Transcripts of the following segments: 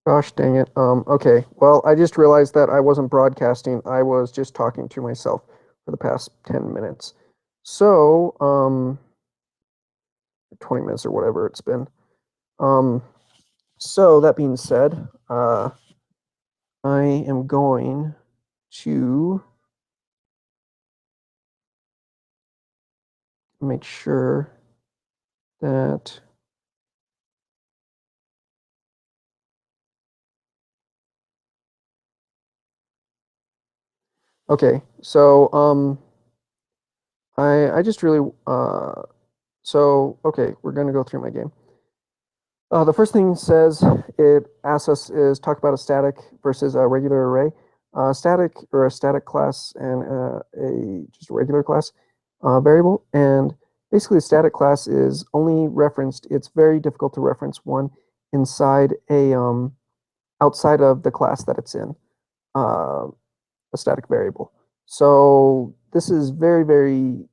Gosh dang it. Okay. Well, I just realized that I wasn't broadcasting. I was just talking to myself for the past 10 minutes. So, 20 minutes or whatever it's been. Um, so that being said, I am going to make sure that okay. I just really okay, we're gonna go through my game. The first thing it says it asks us is talk about a static versus a regular array. Static or a static class and a just a regular class variable. And basically, a static class is only referenced. It's very difficult to reference one inside a outside of the class that it's in, uh, a static variable. So this is very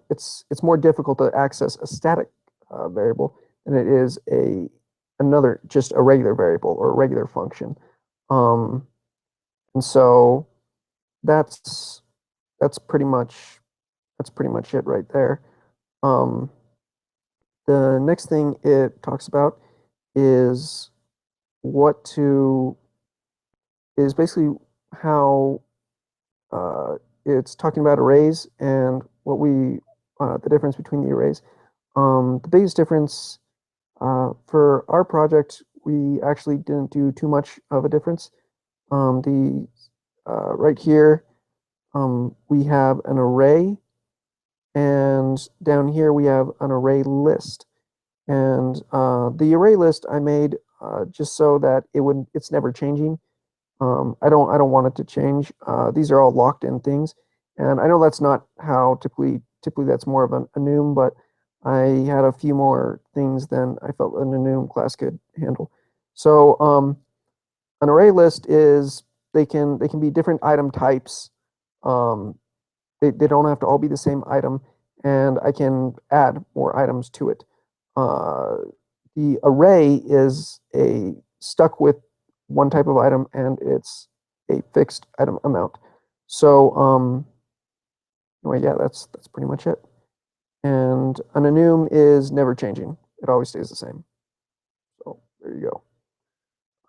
it's more difficult to access a static variable than it is a another just a regular variable or a regular function. Um, and so that's that's pretty much that's pretty much it right there. Um, the next thing it talks about is what to is basically how it's talking about arrays and what we the difference between the arrays. The biggest difference for our project, we actually didn't do too much of a difference. The right here, we have an array, and down here we have an array list. And the array list I made just so that it's never changing. I don't want it to change. These are all locked in things, and I know that's not how typically that's more of an enum, but I had a few more things than I felt an enum class could handle. So an array list is they can be different item types. Um, they don't have to all be the same item, and I can add more items to it. Uh, the array is a stuck with one type of item, and it's a fixed item amount. So anyway, yeah, that's pretty much it. And an enum is never changing; it always stays the same. So there you go.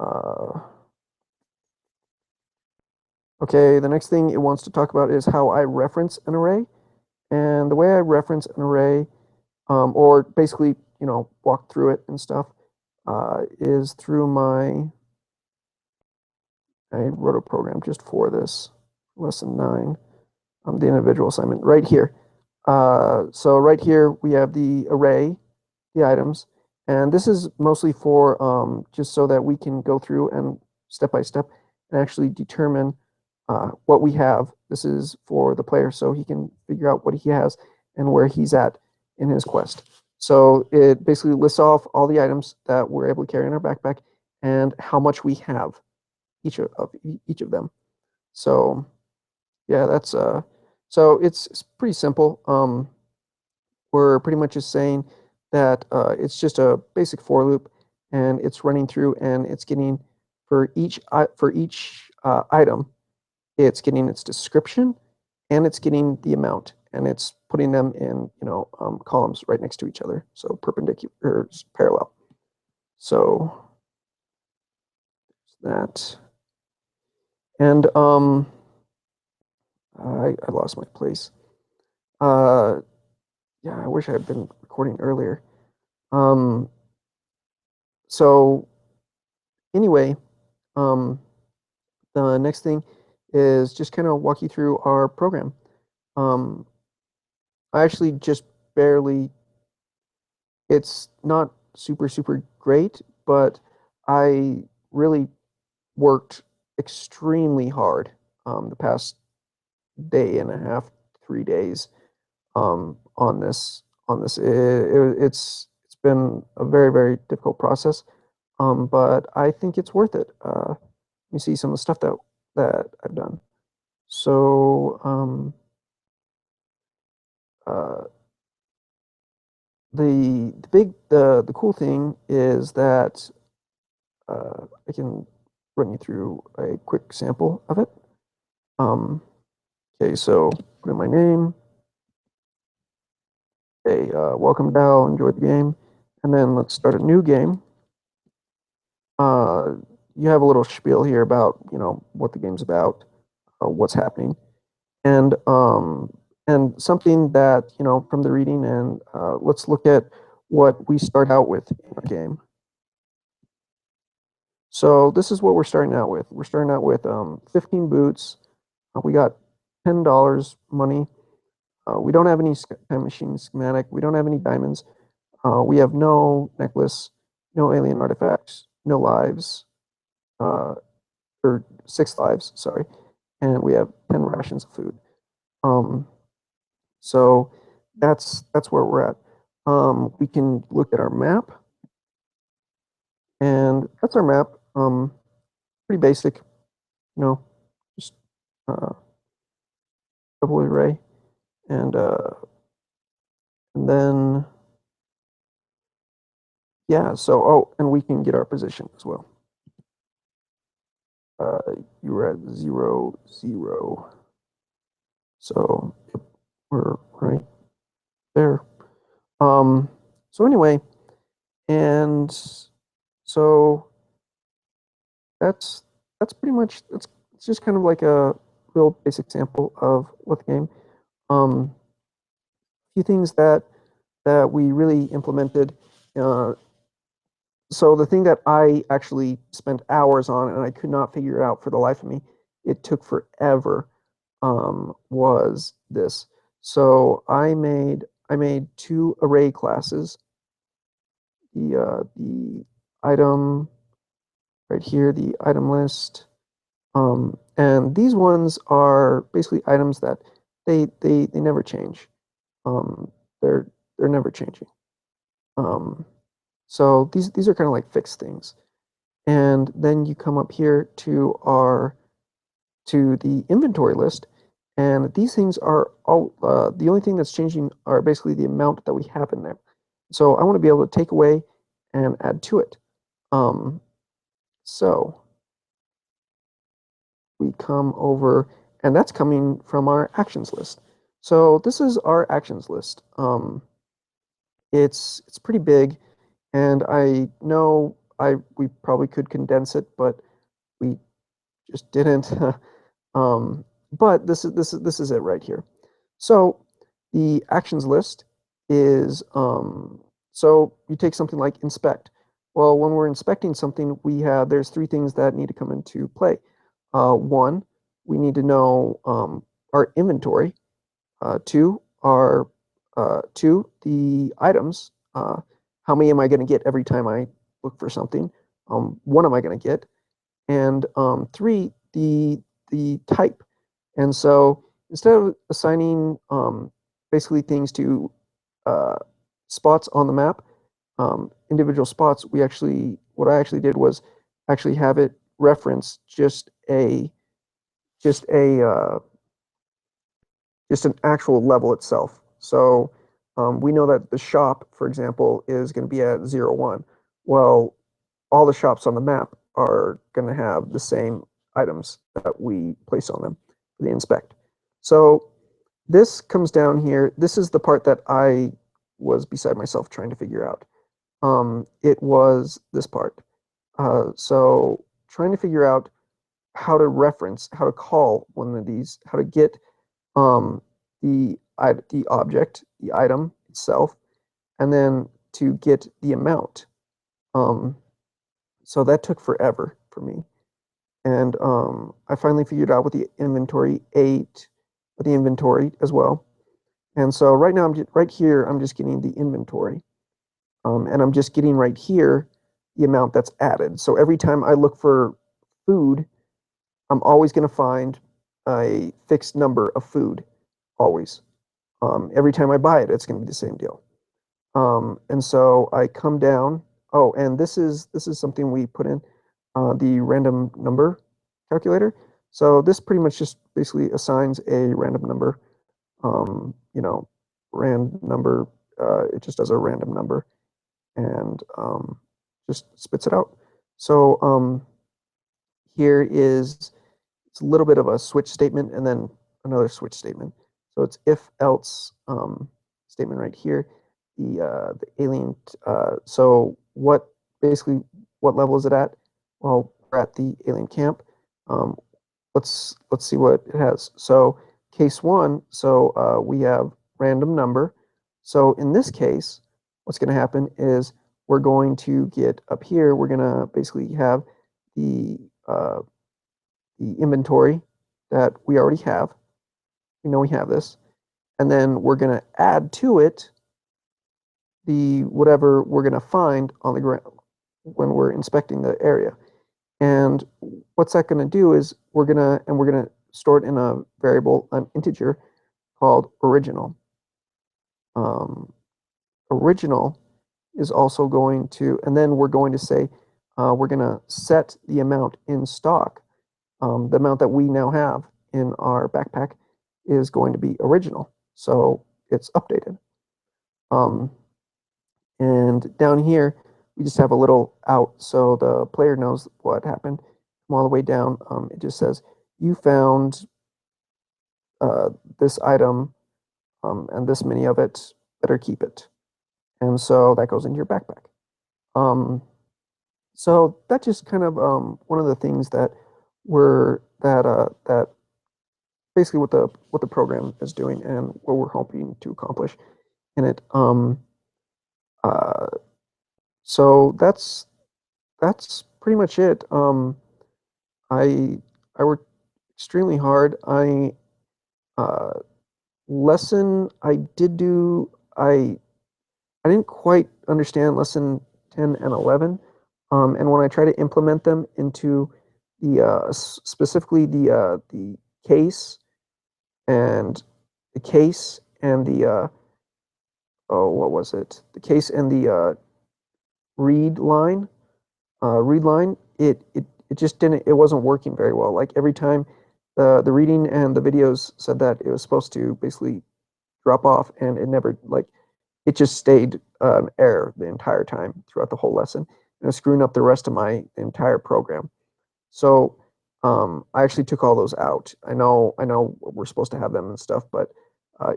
Uh, okay, the next thing it wants to talk about is how I reference an array. And the way I reference an array, or basically, walk through it and stuff, is through I wrote a program just for this, lesson 9, the individual assignment, right here. So right here, we have the array, the items, and this is mostly for just so that we can go through and step by step and actually determine what we have. This is for the player so he can figure out what he has and where he's at in his quest. So it basically lists off all the items that we're able to carry in our backpack and how much we have each of them. So yeah, that's so it's pretty simple. We're pretty much just saying that it's just a basic for loop, and it's running through and it's getting for each item, it's getting its description and it's getting the amount, and it's putting them in columns right next to each other, so perpendicular or parallel. So that and I lost my place. Uh, yeah, I wish I had been recording earlier. Um, so anyway, um, the next thing is just kind of walk you through our program. Um, I actually just barely, it's not super great, but I really worked extremely hard the past day and a half, 3 days on this. It's been a very difficult process, but I think it's worth it. Let me see some of the stuff that I've done. So uh, the cool thing is that I can run you through a quick sample of it. Okay, so put in my name. Okay, welcome Dal, enjoy the game. And then let's start a new game. You have a little spiel here about, what the game's about, what's happening. And something that, from the reading, and let's look at what we start out with in our game. So this is what we're starting out with. We're starting out with 15 boots. We got $10 money. We don't have any time machine schematic. We don't have any diamonds. We have no necklace, no alien artifacts, no lives, or 6 lives, sorry. And we have 10 rations of food. So that's where we're at. We can look at our map, and that's our map. Pretty basic, just double array, and then yeah. So and we can get our position as well. You were at 0, 0. So we're right there. So anyway, and so that's pretty much it's just kind of like a real basic sample of what the game. A few things that we really implemented. So the thing that I actually spent hours on and I could not figure it out for the life of me, it took forever, was this. So I made 2 array classes. The item right here, the item list. And these ones are basically items that they never change. Um, they're never changing. So these are kind of like fixed things. And then you come up here to the inventory list, and these things are all the only thing that's changing are basically the amount that we have in there. So I want to be able to take away and add to it. So we come over, and that's coming from our actions list. So this is our actions list. It's pretty big, and I know we probably could condense it, but we just didn't. But this is it right here. So the actions list is so you take something like inspect. Well, when we're inspecting something, there's 3 things that need to come into play. One, we need to know our inventory. 2, the items. How many am I going to get every time I look for something? What am I going to get? And 3, the type. And so instead of assigning basically things to spots on the map, individual spots, what I actually did was actually have it reference just an actual level itself. So we know that the shop, for example, is going to be at 0, 1. Well, all the shops on the map are going to have the same items that we place on them for the inspect. So this comes down here. This is the part that I was beside myself trying to figure out. It was this part. So trying to figure out how to call one of these, how to get the object, the item itself, and then to get the amount. So that took forever for me. And I finally figured out with the inventory 8, with the inventory as well. And so right now, right here, I'm just getting the inventory. And I'm just getting right here the amount that's added. So every time I look for food, I'm always going to find a fixed number of food, always. Every time I buy it, it's going to be the same deal. And so I come down. Oh, and this is something we put in the random number calculator. So this pretty much just basically assigns a random number. Random number. It just does a random number and just spits it out. So here is it's a little bit of a switch statement and then another switch statement. So it's if else statement right here. The alien. So what basically what level is it at? Well, we're at the alien camp. Um, let's see what it has. So case one. So we have random number. So in this case, what's going to happen is we're going to get up here. We're going to basically have the uh, the inventory that we already have. We know we have this. And then we're going to add to it the whatever we're going to find on the ground when we're inspecting the area. And what's that going to do is we're going to store it in a variable, an integer called original. Original is also going to, and then we're going to say, we're going to set the amount in stock. The amount that we now have in our backpack is going to be original. So it's updated. And down here, we just have a little out so the player knows what happened. Come all the way down, it just says, you found this item and this many of it, better keep it. And so that goes into your backpack. So that's just kind of one of the things that that basically what the program is doing and what we're hoping to accomplish in it. Uh, so that's pretty much it. I I worked extremely hard. Uh, lesson I did do. I didn't quite understand lesson 10 and 11. And when I try to implement them into specifically the case and the case and the oh, what was it? The case and the read line, it just didn't, it wasn't working very well. Like every time the reading and the videos said that it was supposed to basically drop off, and it never, like, it just stayed an error the entire time throughout the whole lesson, and it was screwing up the rest of my entire program. So I actually took all those out. I know we're supposed to have them and stuff, but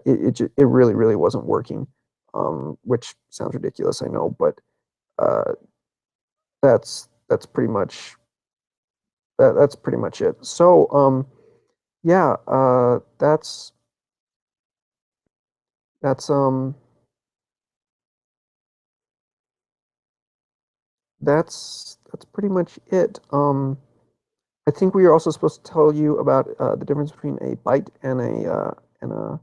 it really really wasn't working, which sounds ridiculous, I know, but uh, that's pretty much that's pretty much it. So yeah, that's that's pretty much it. I think we are also supposed to tell you about the difference between a byte and a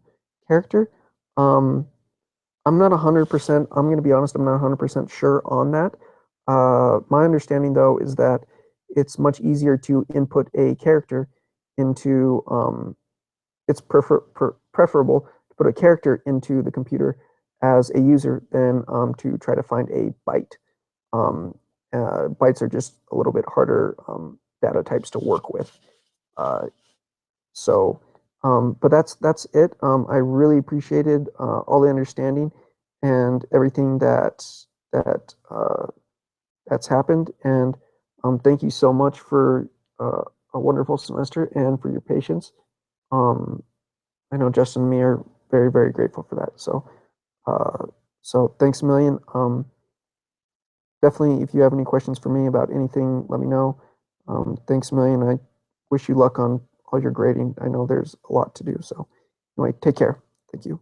character. Um, I'm not 100%. I'm going to be honest. I'm not 100% sure on that. My understanding, though, is that it's much easier to input a character into. It's preferable to put a character into the computer as a user than to try to find a byte. Um, Bytes are just a little bit harder data types to work with. Uh, so, but that's it. I really appreciated all the understanding and everything that that's happened. And thank you so much for a wonderful semester and for your patience. Um, I know Justin and me are very very grateful for that. Uh, so thanks a million. Definitely, if you have any questions for me about anything, let me know. Thanks a million. I wish you luck on all your grading. I know there's a lot to do. So, anyway, take care. Thank you.